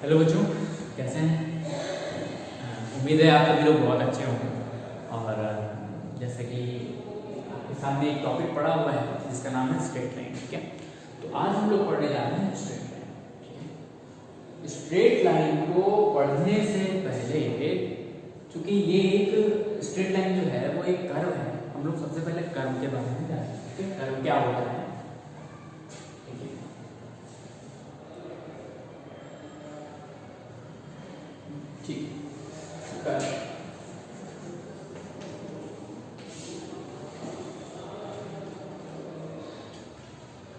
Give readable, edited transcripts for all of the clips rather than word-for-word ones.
Hello बच्चों, कैसे हैं? उम्मीद है आप सभी लोग बहुत अच्छे होंगे। और जैसे कि आपके सामने एक टॉपिक पड़ा हुआ है जिसका नाम है स्ट्रेट लाइन। ठीक है, तो आज हम लोग पढ़ने जा रहे हैं स्ट्रेट लाइन। ठीक है, स्ट्रेट लाइन को पढ़ने से पहले, चूंकि ये एक स्ट्रेट लाइन जो है वो एक कर्व है, हम लोग सबसे पहले कर्व के बारे में जानेंगे। ठीक है, कर्व क्या होता है। ठीक,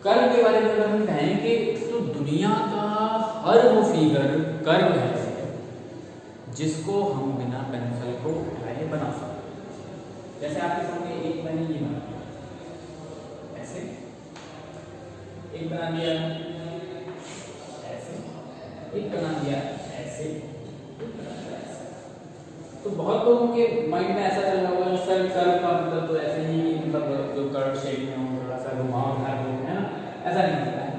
कर्व के बारे में अगर हम कहें कि तो दुनिया का हर वो फिगर कर्व है जिसको हम बिना पेंसिल को उठाए बना सकते हैं। जैसे आपके सामने एक मैंने ये बना ऐसे, एक बना दिया ऐसे, एक बना दिया ऐसे, तो बहुत लोगों के माइंड में ऐसा चल रहा होगा सर कर्व का मतलब तो ऐसे ही, मतलब जो कर्व शेप में हो थोड़ा सा घुमावदार हो, है ना, ऐसा नहीं होता है।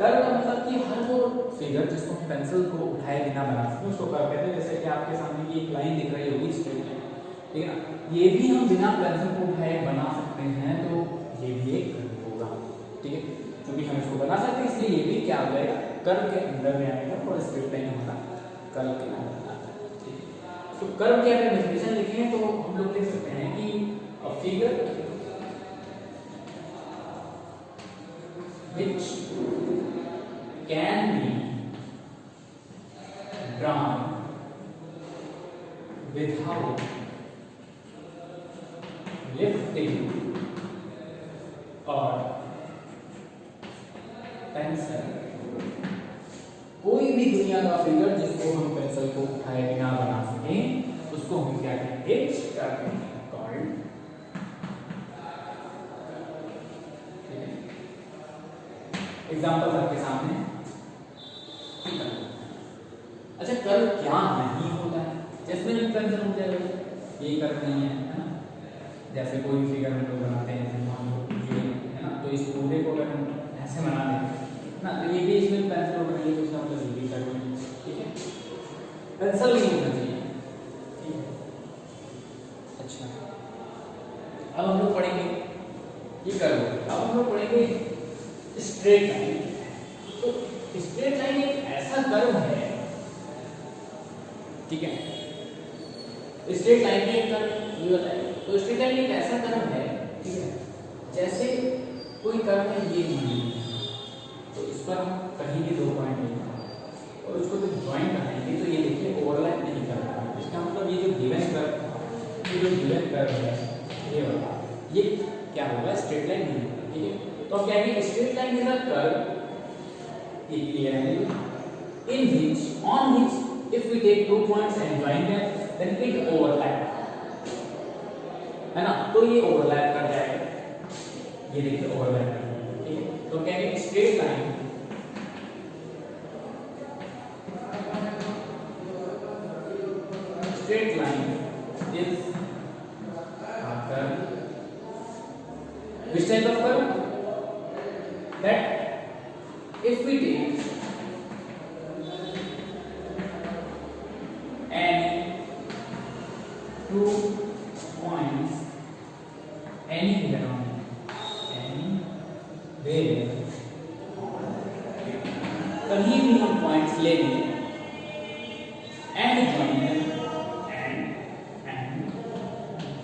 कर्व का मतलब कि हर वो फिगर जिसको हम पेंसिल को उठाए बिना बना सकते हैं उसको कर्व कहते हैं। जैसे कि आपके सामने की एक लाइन दिख रही होगी स्ट्रेट लाइन, ठीक है ना, ये भी हम बिना पेंसिल को उठाए बना सकते हैं, तो ये भी एक कर्व होगा। ठीक है, क्योंकि हम इसको बना सकते हैं इसलिए ये भी क्या हो जाएगा, कर्व के अंदर में आएगा और स्ट्रेट लाइन हमारा कर्व के अंदर। तो कर्व की अगर डेफिनेशन लिखें तो हम लोग लिख सकते हैं कि a figure which can be drawn without lifting or pencil। कोई भी दुनिया का फिगर जिसको हम पेंसिल को उठाए बिना बना सकें उसको हम क्या कहेंगे, कॉल्ड। एग्जांपल आपके सामने। अच्छा, कर्व क्या नहीं होता है, जिसमें भी पेंसिल उठ जाएगा ये कर्व नहीं है, है ना। जैसे कोई फिगर हम लोग बनाते हैं, जैसे मान लो ये है ना, तो इस पूरे को अगर हम ऐसे बना दें ना, तो ये भी इसमें पेंसिल उठ रही है, तो इसका मतलब ये भी कर्व नहीं। ठीक है, पेंसिल नहीं होना चाहिए। ठीक है, अच्छा, अब हम लोग पढ़ेंगे ये कर्व। अब हम लोग पढ़ेंगे स्ट्रेट लाइन। तो स्ट्रेट लाइन एक ऐसा कर्व है, ठीक है, स्ट्रेट लाइन में एक कर्व ये बताइए। तो स्ट्रेट लाइन एक ऐसा कर्व है, ठीक है, जैसे कोई कर्व है ये नहीं, तो इस पर हम कहीं भी 2 पॉइंट लेंगे और उसको जब ज्वाइन कराएंगे तो ये देखिए ओवरलैप नहीं कर रहा है। इसका मतलब ये जो गिवन कर्व, ये जो गिवन कर्व है ये वाला, ये क्या होगा, स्ट्रेट लाइन नहीं होगा। ठीक है, तो क्या है, straight line is a curve in which on which if we take 2 points and join them then it overlap, है ना, तो ये ओवरलैप कर जाएगा, ये देखिए ओवरलैप कर जाएगा। ठीक है, तो क्या है, straight line is a curve, which type of curve, that if we take any 2 points anywhere on anywhere, कहीं भी हम पॉइंट्स ले लें and join them and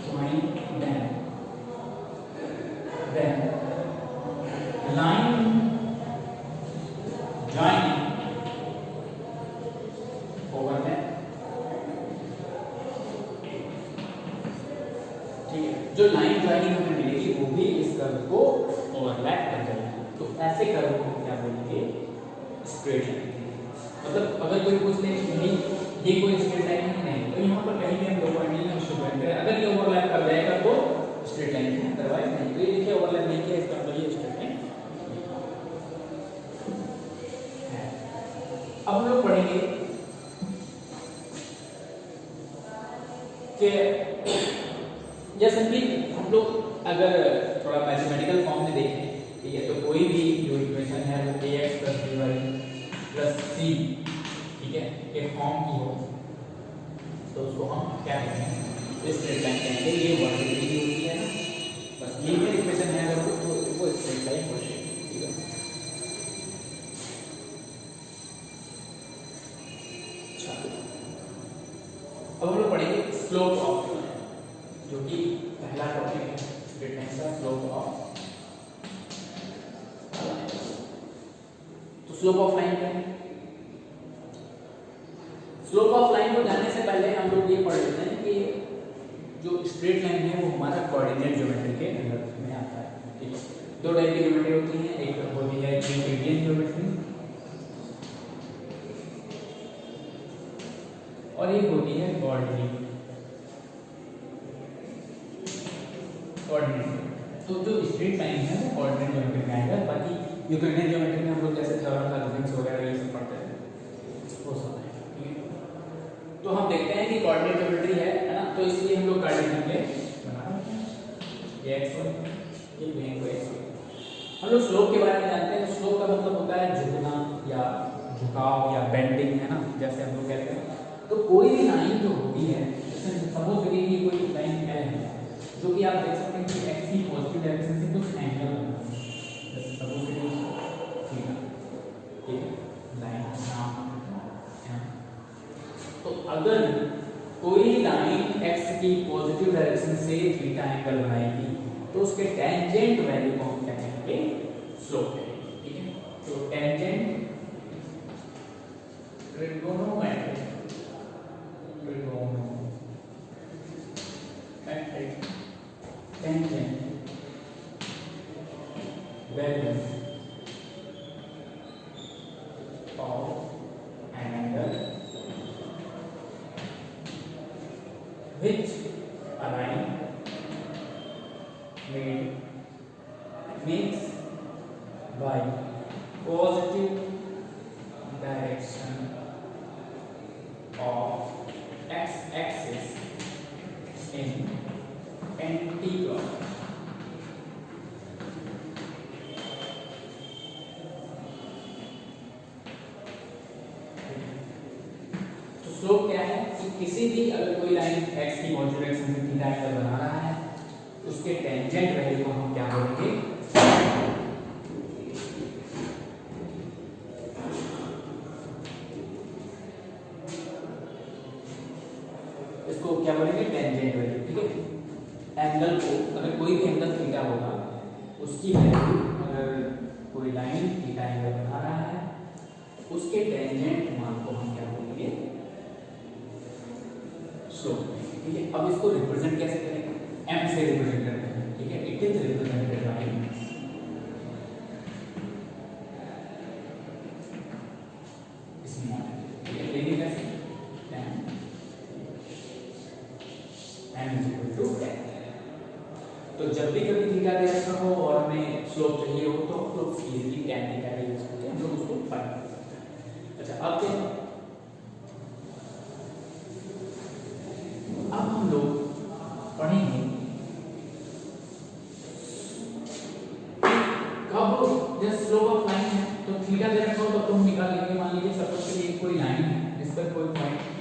join them, then line joining overlap। ठीक है, जो लाइन ज्वाइनिंग हमें मिलेगी वो भी इस कर्व को ओवरलैप कर जाएगी, तो ऐसे कर्व को हम क्या बोलेंगे, स्ट्रेट लाइन। मतलब अगर कोई पूछ ले नहीं ये कोई स्ट्रेट लाइन नहीं, तो यहाँ पर कहीं भी हम 2 पॉइंट नहीं उसको ज्वाइन करें, अगर ये ओवरलैप कर जाएगा तो स्ट्रेट लाइन है, अदरवाइज नहीं। तो ये देखिए ओवरलैप नहीं किया, इसका मतलब ये स्ट्रेट लाइन है। अब हम लोग पढ़ेंगे कि जैसे कि हम लोग अगर थोड़ा मैथमेटिकल फॉर्म में देखें, ठीक है, तो कोई भी जो इक्वेशन है वो ax + by + c, ठीक है, एक फॉर्म की हो तो उसको हम क्या कहेंगे, स्ट्रेट लाइन कहेंगे। ये वर्टिकली होती है ना, बस लीनियर इक्वेशन है अगर तो वो स्ट्रेट लाइन होती है, ठीक है। अब हम लोग पढ़ेंगे स्लोप ऑफ, जो कि पहला टॉपिक है स्ट्रेटनेस का, स्लोप ऑफ। तो स्लोप ऑफ लाइन क्या है? स्लोप ऑफ लाइन को जानने से पहले हम लोग ये पढ़ लेते हैं कि जो स्ट्रेट लाइन है वो हमारा कोऑर्डिनेट ज्योमेट्री के अंदर में आता है, ठीक है। दो टाइप की ज्योमेट्री होती है, एक होती है यूक्लिडियन ज्योमेट्री और एक होती है कोऑर्डिनेट। तो जो स्ट्रेट लाइन है वो कोऑर्डिनेट ज्योमेट्री में आएगा, बाकी यूक्लिडियन ज्योमेट्री में हम लोग जैसे थ्योरम ऑफ रेफरेंस वगैरह ये सब पढ़ते हैं वो सब है, ठीक है। तो हम देखते हैं कि कोऑर्डिनेट ज्योमेट्री है ना, तो इसलिए हम लोग कार्टेशियन प्लेन बना रहे हैं, ये x1 ये प्लेन को x1। हम लोग स्लोप के बारे में जानते हैं। स्लोप का मतलब होता है झुकना या झुकाव या बेंडिंग, है ना, जैसे हम लोग कहते हैं। तो कोई भी लाइन जो होती है, सपोज करिए कि कोई लाइन L है जो कि आप देख सकते हैं कि x की पॉजिटिव डायरेक्शन से कुछ एंगल बना है, जैसे सपोज करिए थीटा, ठीक है, लाइन नाम। तो अगर कोई लाइन x की पॉजिटिव डायरेक्शन से थीटा एंगल बनाएगी तो उसके टेंजेंट वैल्यू को हम क्या कहेंगे, स्लोप कहेंगे, ठीक है। तो tangent trigonometric tangent value of angle which a line makes by positive direction of x-axis in anticlockwise। तो स्लोप क्या है कि किसी भी अगर कोई लाइन x की पॉजिटिव डायरेक्शन से थीटा एंगल बना रहा है उसके टेंजेंट वैल्यू को हम क्या बोलेंगे, इसको क्या बोलेंगे, टेंजेंट वैल्यू, ठीक है। एंगल को अगर कोई भी एंगल थीटा होगा उसकी वैल्यू, अगर कोई लाइन थीटा एंगल बना रहा है उसके टेंजेंट मान को हम क्या बोलेंगे, स्लोप, ठीक है। अब इसको रिप्रेजेंट कैसे करेंगे, m से रिप्रेजेंट करते हैं, ठीक है। It is represented by small, ठीक है। लेकिन कैसे, m इज इक्वल टू 10। तो जब भी कभी थीटा दे रखा हो और हमें स्लोप चाहिए हो तो हम लोग इजीली tan थीटा का यूज करते हैं, हम लोग उसको फाइंड कर सकते हैं। अच्छा, अब क्या, अब हम लोग पढ़ेंगे कब जब स्लोप ऑफ लाइन है तो थीटा दे रखा हो तो तुम निकाल लेंगे। मान लीजिए सपोज करिए कोई लाइन है जिस पर कोई पॉइंट P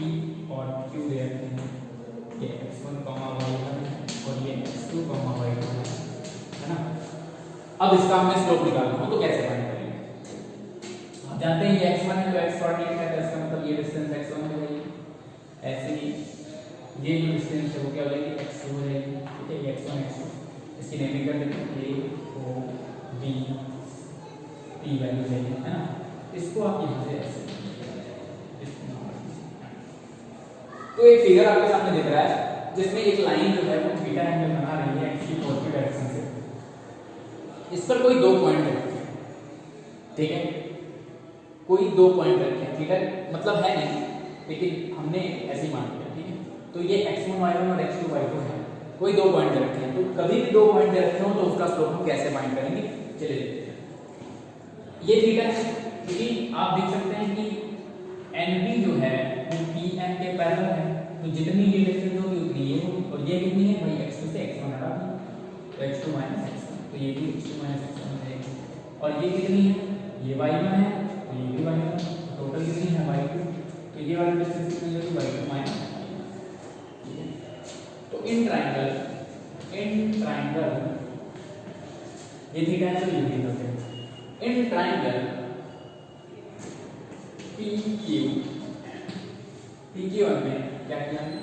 और Q दे रखे हैं, ये x1, y1 है और ये x2, y2 है ना। अब इसका हमने स्लोप निकालना हो तो कैसे फाइंड करेंगे, आप जानते हैं ये x1 है तो x कोऑर्डिनेट है तो इसका मतलब ये डिस्टेंस x1 हो जाएगी, ऐसे ही ये जो डिस्टेंस है वो क्या हो जाएगी, x2 हो जाएगी, ठीक है। ये x1 x2 इसकी नेमिंग कर देते हैं, a o b p value लेंगे, है ना। इसको आप यहां से ऐसे तो एक फिगर आपके सामने दिख रहा है जिसमें एक लाइन जो है वो थीटा एंगल बना रही है x की पॉजिटिव डायरेक्शन से। इस पर कोई दो पॉइंट रखे हैं, ठीक है, कोई दो पॉइंट रखे हैं, थीटा मतलब है नहीं लेकिन हमने ऐसे ही मान लिया, ठीक है। तो ये x1 y1 और x2 y2 है, कोई दो पॉइंट रखे हैं। तो कभी भी दो पॉइंट रखे हो तो उसका स्लोप हम कैसे फाइंड करेंगे, चलिए देखते हैं। ये थीटा है क्योंकि आप देख सकते हैं कि NP जो है वो PM के पैरेलल है, तो जितनी ये डिस्टेंस होगी उतनी ये होगी, और ये कितनी है भाई, x2 से x1 हटा दी तो x2 x1, तो ये भी x2 x1 हो जाएगी। और ये कितनी है, ये y1 है तो ये भी y1, टोटल कितनी है y2, तो ये वाली डिस्टेंस कितनी हो जाएगी y2 माइनस, ठीक है। तो इन ट्राइंगल ये थीटा है तो ये भी होते हैं। इन ट्राइंगल PQ में क्या किया हमने,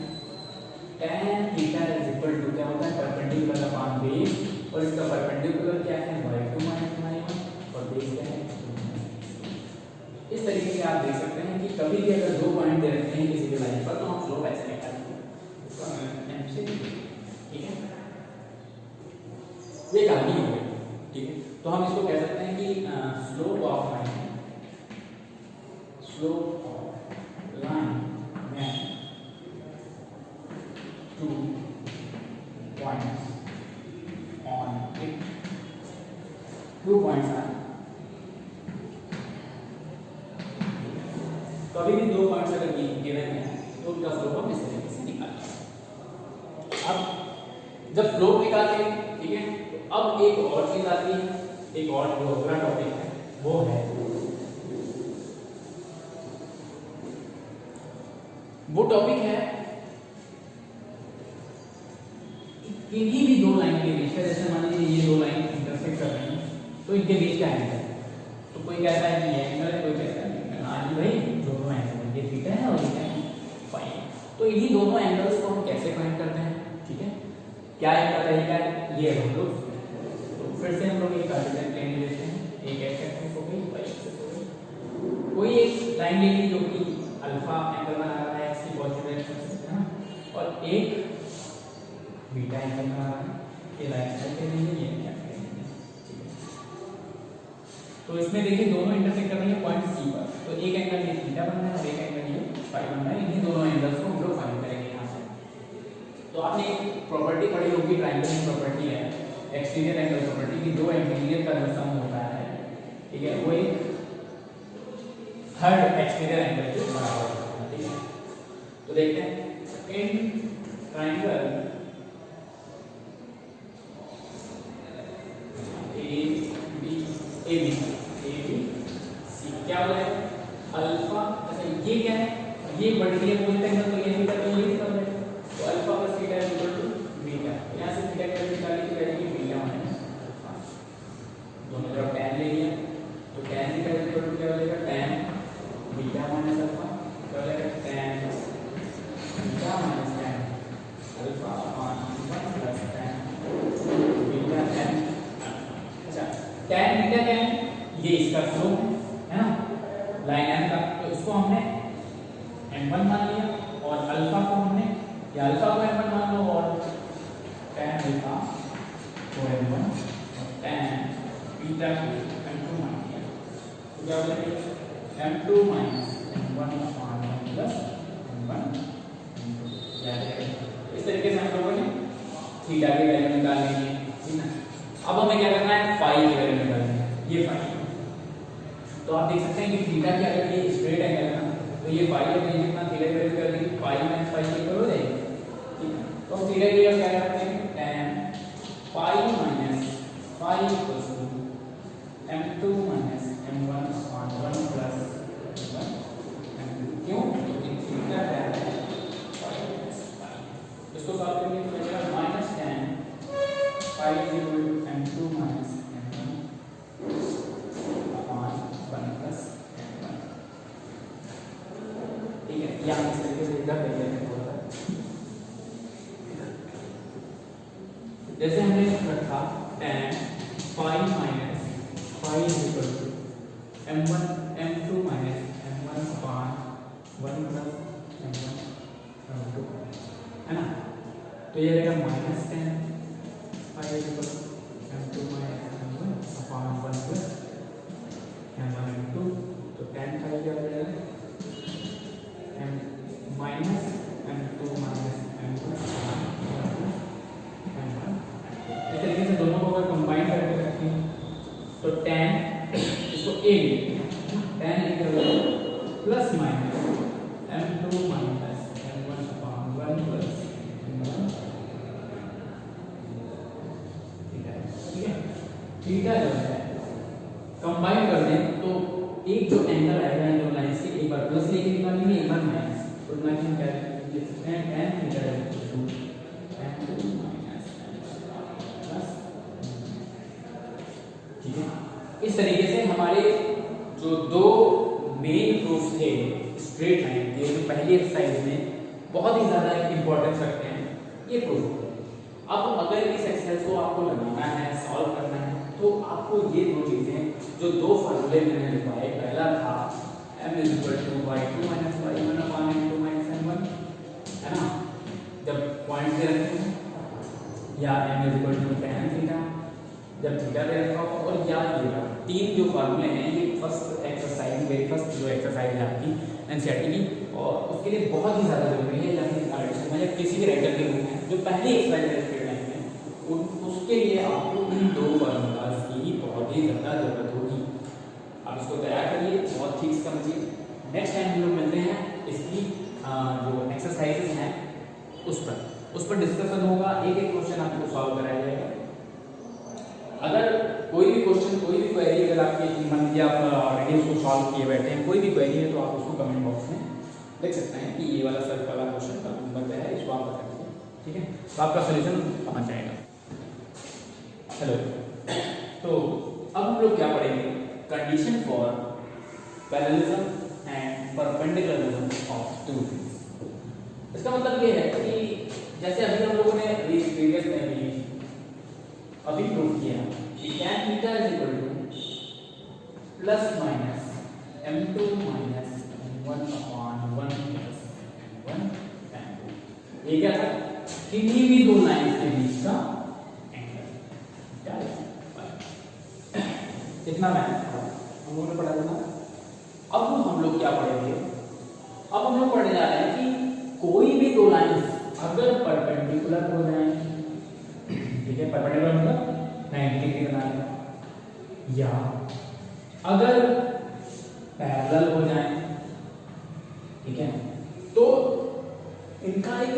tan theta is equal to क्या होता है परपेंडिकुलर अपॉन बेस, और इसका परपेंडिकुलर क्या है y2 माइनस y1 और बेस क्या है। इस तरीके से आप देख सकते हैं कि कभी भी अगर दो पॉइंट दे रखे हैं किसी भी लाइन पर तो हम स्लोप ऐसे निकालेंगे, ठीक है। ये कहानी हो गई, ठीक है। तो हम इसको कह सकते हैं कि स्लोप ऑफ लाइन में two points on it, 2 points आए, कभी भी 2 पॉइंट्स अगर गिवन है तो उनका स्लोप हम इस तरीके से निकालेंगे। अब जब स्लोप निकालेंगे, ठीक है, तो अब एक और चीज आती है, एक और जो अगला टॉपिक है वो है किन्हीं भी दो लाइन के बीच का, जैसे मान लीजिए ये दो लाइन इंटरसेक्ट कर रही हैं तो इनके बीच का एंगल है, तो कोई कहता है कि ये एंगल है, कोई कहता है कि हाँ जी भाई दोनों एंगल ये थीटा है और ये क्या है फाई है। तो इन्हीं दोनों एंगल्स को हम कैसे फाइंड करते हैं, ठीक है। क्या इनका तरीका है, ये हम लोग तो फिर से हम लोग एक कार्टेशियन प्लेन लेते हैं, एक एक्स एक्सिस हो गई, वाई एक्सिस हो गई, कोई एक लाइन ले ली जो कि अल्फा एंगल बना रहा है एक्स की पॉजिटिव एक्सिस है ना, और एक बीटा एंगल बना रहा है, ये लाइन करके लेंगे, ये क्या करेंगे, ठीक है। तो इसमें देखिए दोनों इंटरसेक्ट कर रही है पॉइंट सी पर, तो एक एंगल ये थीटा बन रहा है और एक एंगल ये फाई बन रहा है, इन्हीं दोनों एंगल्स को हम लोग फाइंड करेंगे यहाँ से। तो आपने एक प्रॉपर्टी पढ़ी होगी, ट्रायंगल की प्रॉपर्टी है, एक्सटीरियर एंगल प्रॉपर्टी की, दो इंटीरियर का जो सम होता है, ठीक है, वो एक थर्ड एक्सटीरियर एंगल के बराबर होता है, ठीक है। तो देखते हैं इन ट्रायंगल ABC क्या हो जाएगा अल्फा, अच्छा ये क्या है, ये बढ़ गया पॉइंट एंगल, तो ये थीटा तो ये थीटा हो जाएगा, तो alpha plus theta is equal to beta, यहां से थीटा की वैल्यू निकाली तो वैल्यू बीटा माइनस अल्फा, दोनों तरफ tan ले लिया, तो tan theta is equal to क्या हो जाएगा tan बीटा माइनस अल्फा, क्या हो जाएगा tan beta minus tan alpha upon 1 plus tan beta tan। अच्छा tan बीटा क्या है, ये इसका स्लोप है ना लाइन एन का, तो इसको हमने m1 मान लिया और अल्फा को हमने या अल्फा को m1 मान लो और tan अल्फा को m1 और tan बीटा को m2 मान लिया, तो क्या हो जाएगा m2 minus m1 upon 1 plus m1 इस तरीके से हम लोगों ने थीटा की वैल्यू निकाल ली है, ठीक है। अब हमें क्या करना है फाई की वैल्यू निकालनी है, ये फाई, तो आप देख सकते हैं कि थीटा की अगर ये स्ट्रेट एंगल है ना तो ये फाई है, तो ये कितना थीटा की वैल्यू कर देगी फाई माइनस फाई इक्वल हो जाएगी, ठीक है। तो हम थीटा की वैल्यू क्या करते हैं tan phi minus phi equal to m2 minus m1 upon 1 plus m1 क्यों, क्योंकि थीटा क्या है फाई माइनस फाई, इसको सॉल्व करेंगे तो बचेगा minus tan phi is equal to m2 minus m1 upon 1 plus m1, ठीक है। यहाँ इस तरीके से इधर देख लेते हैं थोड़ा सा, जैसे हमने रखा tan phi minus phi is equal to m1 m2 minus m1 upon 1 plus m1 m2 है ना, तो ये रहेगा minus tan phi is equal to m2 minus m1 upon 1 plus m1 m2, तो tan फाई क्या हो जाएगा m minus m2 minus m2 upon 1 plus m1, इस तरीके से दोनों को अगर कंबाइन करके रखें तो tan इसको a लिखते हैं, tan equal two plus minus m2 minus m1 upon 1 plus m1, ठीक है। थीटा जो है कंबाइन कर दें तो एक जो एंगल आएगा इन दो लाइंस के, एक बार प्लस लेके निकालेंगे, एक बार माइनस, तो ना कि हम क्या लिख सकते हैं tan theta tan 2 minus plus, ठीक है। इस तरीके से हमारे जो दो मेन प्रूफ थे स्ट्रेट लाइन के, जो पहली एक्सरसाइज में बहुत ही ज़्यादा इंपॉर्टेंस रखते हैं, ये प्रूफ। अब अगर इस एक्सरसाइज को आपको लगाना है, सॉल्व करना है, तो आपको ये दो चीज़ें, जो दो फार्मूले मैंने लिखवाए, पहला था m = y2 - y1 / n2 - n1, है ना, जब पॉइंट दे रखे हैं, या m = tan थीटा जब थीटा दे रखा हो, और या ये तीन जो फार्मूले हैं, ये फर्स्ट एक्सरसाइज, मेरी फर्स्ट जो एक्सरसाइज है आपकी एनसीईआरटी की, और उसके लिए बहुत ही ज़्यादा जरूरी है, या किसी भी राइटर के लिए जो पहली एक्सरसाइज है स्ट्रेट लाइन में, उसके लिए आपको इन दो फार्मूलाज की बहुत ही ज़्यादा जरूरत होगी। आप इसको तैयार करिए, बहुत ठीक समझिए। नेक्स्ट टाइम हम लोग मिलते हैं, इसकी जो एक्सरसाइजेज हैं उस पर डिस्कशन होगा, एक एक क्वेश्चन आपको सॉल्व कराया जाएगा। अगर कोई भी क्वेश्चन, कोई भी क्वेरी अगर आपकी मन की आप ऑलरेडी उसको सॉल्व किए बैठे हैं, कोई भी क्वेरी है, तो आप उसको कमेंट बॉक्स में लिख सकते हैं कि ये वाला सर वाला क्वेश्चन का नंबर है, इसको आप बता दीजिए, ठीक है, तो आपका सोल्यूशन पहुंच जाएगा। हेलो, तो अब हम लोग क्या पढ़ेंगे, condition for parallelism and perpendicularism of two things. इसका मतलब ये है कि जैसे अभी हम लोगों ने प्रीवियस में भी अभी प्रूव किया कि tan theta = plus minus m2 minus m1 upon 1 plus m1 tan 2, ये क्या था, किन्हीं भी दो लाइंस के बीच का एंगल, क्या है इतना मैं हम लोगों ने पढ़ा था। अब हम लोग क्या पढ़ेंगे, अब हम लोग पढ़ने जा रहे हैं कि कोई भी दो लाइंस अगर परपेंडिकुलर हो जाएं, ठीक है, परपेंडिकुलर मतलब 90 डिग्री बनाना, या अगर पैरेलल हो जाए, ठीक है, तो इनका एक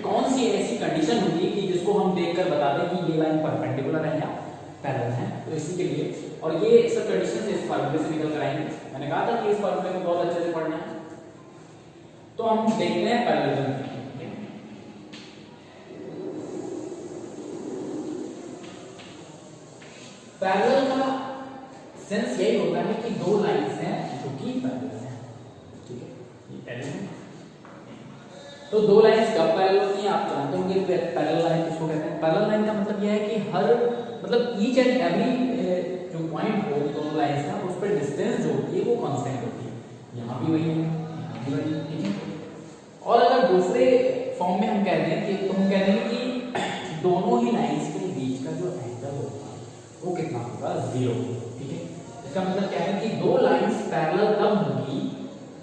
कौन सी ऐसी कंडीशन होगी कि जिसको हम देखकर बता दें कि ये लाइन परपेंडिकुलर है या पैरेलल है। तो इसी के लिए, और ये सब कंडीशन इस फार्मूले से निकल कर आएंगे। मैंने कहा था कि इस फार्मूले को बहुत अच्छे से पढ़ना है। तो हम देखते हैं पैरेललिज्म। पैरेलल का सेंस यही होता है कि दो लाइंस हैं जो कि पैरेलल हैं, ठीक है, ये पैरेलल है। तो दो लाइंस कब पैरेलल होती हैं, आप जानते होंगे पैरेलल लाइन किसको कहते हैं। पैरेलल लाइन का मतलब यह है कि हर मतलब ईच एंड एवरी जो पॉइंट हो दोनों लाइंस का, उस पर डिस्टेंस जो होती है वो कांस्टेंट होती है। यहाँ भी वही है, यहाँ भी वही, ठीक है। और अगर दूसरे फॉर्म में हम कहते हैं कि, तो हम कहते हैं कि दोनों ही लाइंस के बीच का जो एंगल होगा वो कितना होगा, 0, ठीक है। इसका मतलब क्या है कि दो लाइंस पैरेलल तब होगी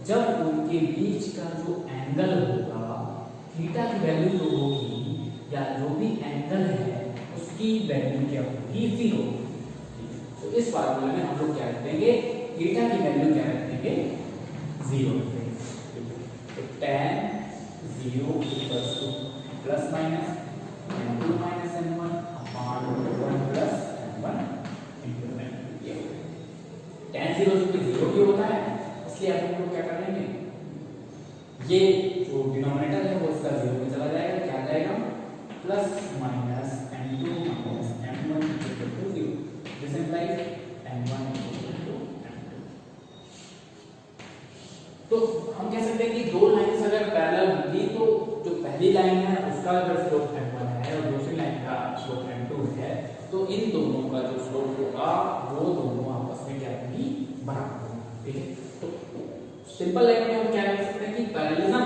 जब उनके बीच का जो एंगल होगा, थीटा की वैल्यू जो होगी या जो भी एंगल है उसकी वैल्यू क्या होगी, 0। तो इस फार्मूले में हम लोग क्या रख देंगे, थीटा की वैल्यू क्या रख देंगे, 0 रख देंगे। तो tan 0 = plus minus m2 minus m1 upon 1 plus m1 into m2। tan 0 0 भी होता है, इसलिए आप लोग क्या कर लेंगे, ये जो डिनोमिनेटर है वो इसका 0 में चला जाएगा, क्या आ जाएगा, plus minus m2 minus m1 = 0। This implies m1 = m2। तो हम कह सकते हैं कि दो लाइंस अगर पैरेलल होंगी तो जो पहली लाइन है उसका अगर स्लोप m1 है और दूसरी लाइन का स्लोप m2 है, तो इन दोनों का जो स्लोप होगा वो दोनों आपस में क्या होंगी, बराबर होंगी, ठीक है। तो सिंपल लाइन में हम क्या कह सकते हैं कि पैरेललिज्म,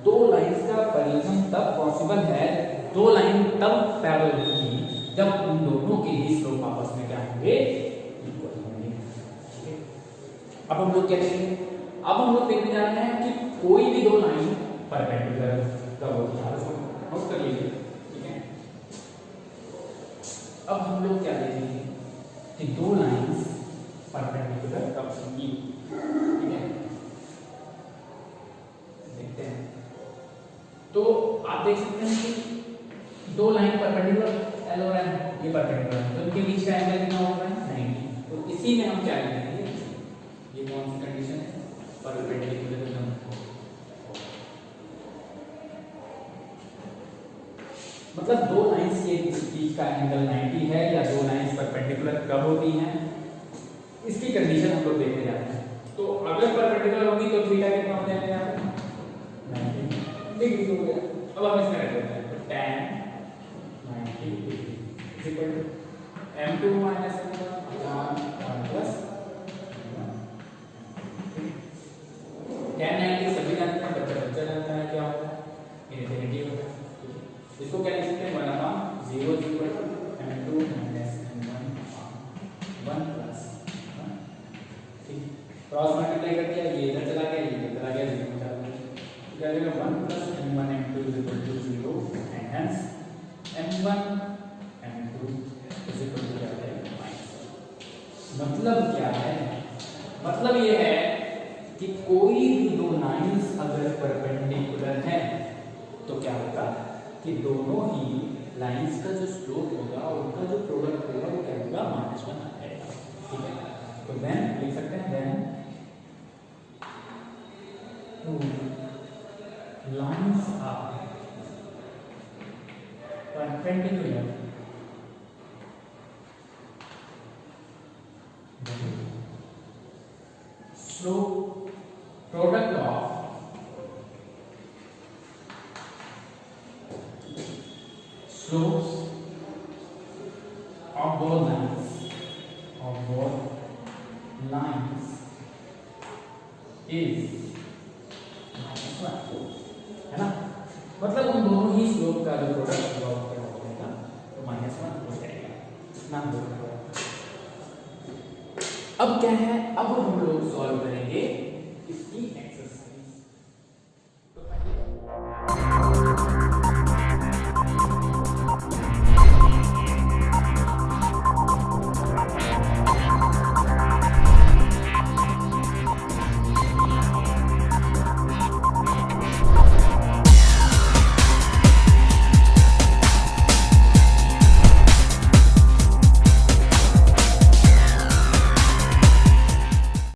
दो लाइंस का पैरेललिज्म तब पॉसिबल है, दो लाइन तब पैरेलल होगी जब उन दोनों के ही स्लोप आपस में क्या होंगे, इक्वल होंगे, ठीक है। अब हम लोग क्या करेंगे, अब हम लोग देखने जा रहे हैं कि कोई भी दो लाइन परपेंडिकुलर कब होती है, उसको नोट कर लीजिए, ठीक है। अब हम लोग क्या देखेंगे कि दो लाइंस परपेंडिकुलर कब होंगी, ठीक है, देखते हैं। तो आप देख सकते हैं कि दो लाइन परपेंडिकुलर L और M ये परपेंडिकुलर है, तो इनके बीच का एंगल कितना होगा, 90। तो इसी में हम क्या करेंगे, ये कौन सी कंडीशन है? परपेंडिकुलर। मतलब दो लाइंस के बीच का एंगल 90 है या दो लाइंस परपेंडिकुलर कब होती हैं, इसकी कंडीशन हम लोग देखने जाते हैं। तो अगर परपेंडिकुलर होगी तो थीटा कितना हो जाएगा यहाँ पे 90 डिग्री हो गया। अब हम इसमें रख देते हैं तो tan 90 degree is equal to m2 minus m1 plus tan 90 सभी जानते हैं, बच्चा जानता है क्या होता है, इनफिनिटी होता है। इसको क्या लिख सकते हैं 1/0 is equal to m2 minus m1 1 plus ठीक, क्रॉस मल्टीप्लाई कर दिया, ये इधर चला गया, ये इधर चला गया, जीरो चला गया, तो क्या आएगा 1 plus m1 m2 is equal to 0 and hence m1 m2 is equal to क्या है माइनस। मतलब क्या है? मतलब ये है कि कोई भी दो लाइंस अगर परपेंडिकुलर है तो क्या होगा कि दोनों ही लाइंस का जो स्लोप होगा उनका जो प्रोडक्ट होगा वो क्या होगा -1 आ जाएगा। ठीक है, तो देन लिख सकते हैं then lines are perpendicular slope product of slopes of both lines is -1 है ना। मतलब उन दोनों ही स्लोप का जो प्रोडक्ट होगा वो क्या हो जाएगा तो -1 हो जाएगा। नाम दो। अब क्या है, अब हम लोग सॉल्व करेंगे इसकी